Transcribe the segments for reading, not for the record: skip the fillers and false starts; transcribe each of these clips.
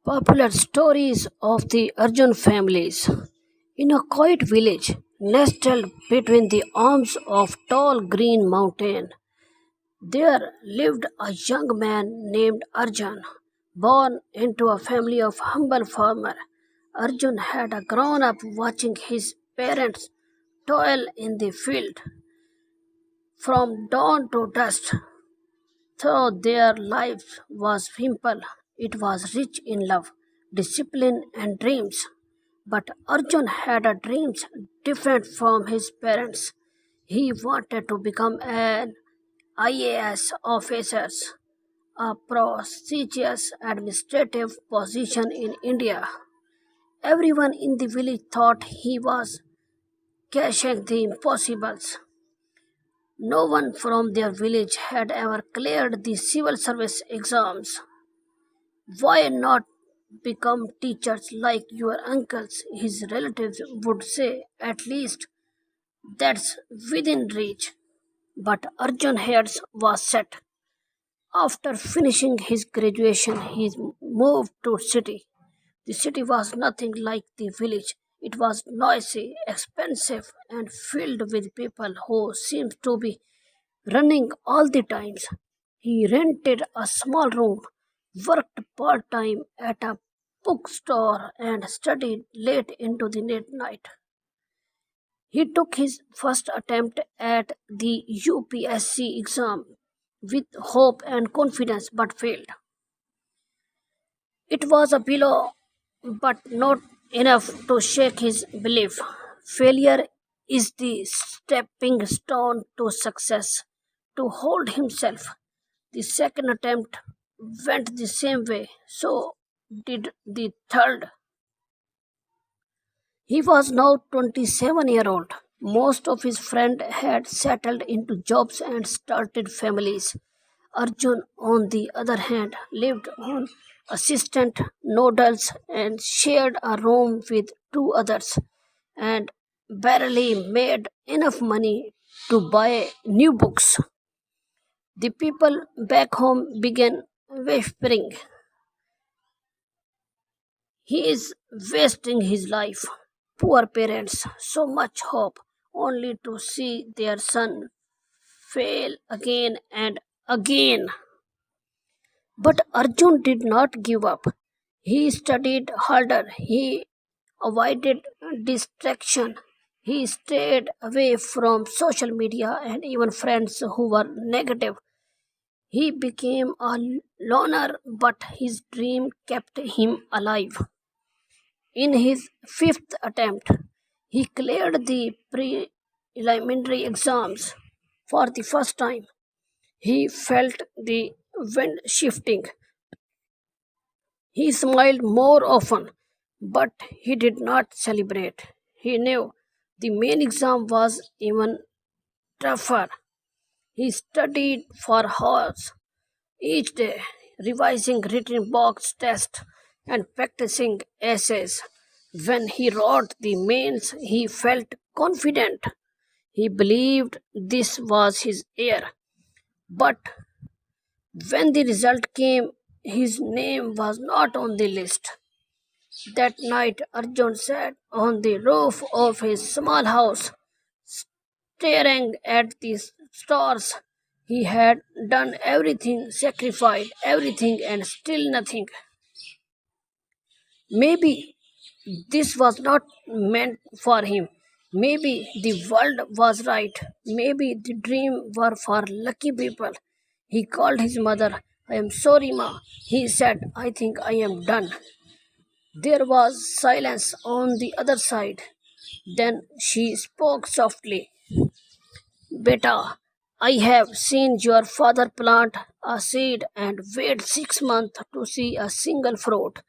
Popular stories of the Arjun families. In a quiet village nestled between the arms of tall green mountain, there lived a young man named Arjun, born into a family of humble farmer. Arjun had grown up watching his parents toil in the field from dawn to dusk. Though their life was simple, it was rich in love, discipline, and dreams. But Arjun had a dreams different from his parents. He wanted to become an IAS officer, a prestigious administrative position in India. Everyone in the village thought he was cashing the impossibles. No one from their village had ever cleared the civil service exams. Why not become teachers like your uncles? His relatives would say. At least that's within reach. But Arjun Heads was set. After finishing his graduation, he moved to city. The city was nothing like the village. It was noisy, expensive, and filled with people who seemed to be running all the times. He rented a small room, worked part time at a bookstore, and studied late into the late night. He took his first attempt at the UPSC exam with hope and confidence but failed. It was a blow, but not enough to shake his belief. Failure is the stepping stone to success. To hold himself, the second attempt went the same way, so did the third. He was now 27-year-old. Most of his friends had settled into jobs and started families. Arjun, on the other hand, lived on assistant noodles and shared a room with two others and barely made enough money to buy new books. The people back home began whispering, he is wasting his life. Poor parents, so much hope, only to see their son fail again and again. But Arjun did not give up. He studied harder. He avoided distraction. He stayed away from social media and even friends who were negative. He became a loner, but his dream kept him alive. In his fifth attempt, he cleared the preliminary exams for the first time. He felt the wind shifting. He smiled more often, but he did not celebrate. He knew the main exam was even tougher. He studied for hours each day, revising written box tests and practicing essays. When he wrote the mains, he felt confident. He believed this was his year. But when the result came, his name was not on the list. That night, Arjun sat on the roof of his small house, staring at the stars. He had done everything, sacrificed everything, and still nothing. Maybe this was not meant for him. Maybe the world was right. Maybe the dream were for lucky people. He called his mother. I am sorry, Ma. He said, I think I am done. There was silence on the other side. Then she spoke softly. Beta, I have seen your father plant a seed and wait 6 months to see a single fruit.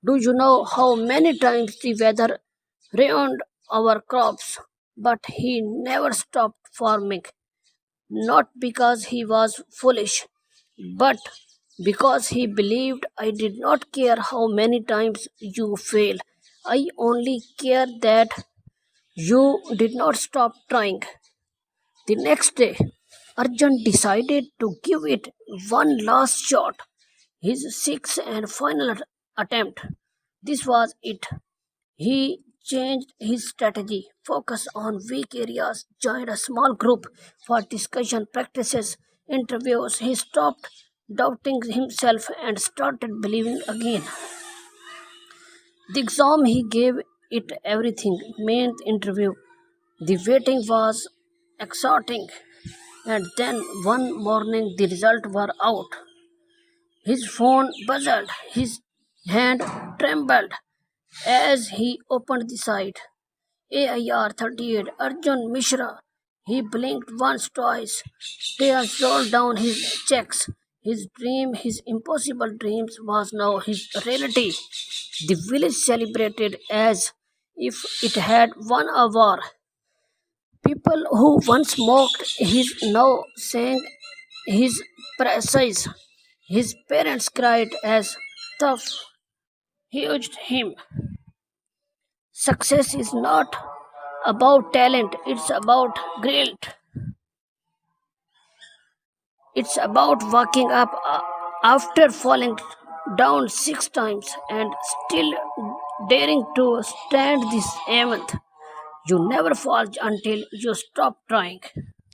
Do you know how many times the weather ruined our crops? But he never stopped farming, not because he was foolish, but because he believed I did not care how many times you fail. I only care that you did not stop trying. The next day, Arjun decided to give it one last shot, his sixth and final attempt. This was it. He changed his strategy, focused on weak areas, joined a small group for discussion practices, interviews. He stopped doubting himself and started believing again. The exam he gave it everything. Main interview. The waiting was exhausting, and then one morning the results were out. His phone buzzed, his hand trembled as he opened the site. AIR 38 Arjun Mishra. He blinked once, twice. Tears rolled down his cheeks. His dream, his impossible dreams, was now his reality. The village celebrated as if it had won a war. People who once mocked his now sang his praises. His parents cried as tough hugged him. Success is not about talent, it's about grit. It's about waking up after falling down 6 times and still daring to stand this seventh. You never fall until you stop trying.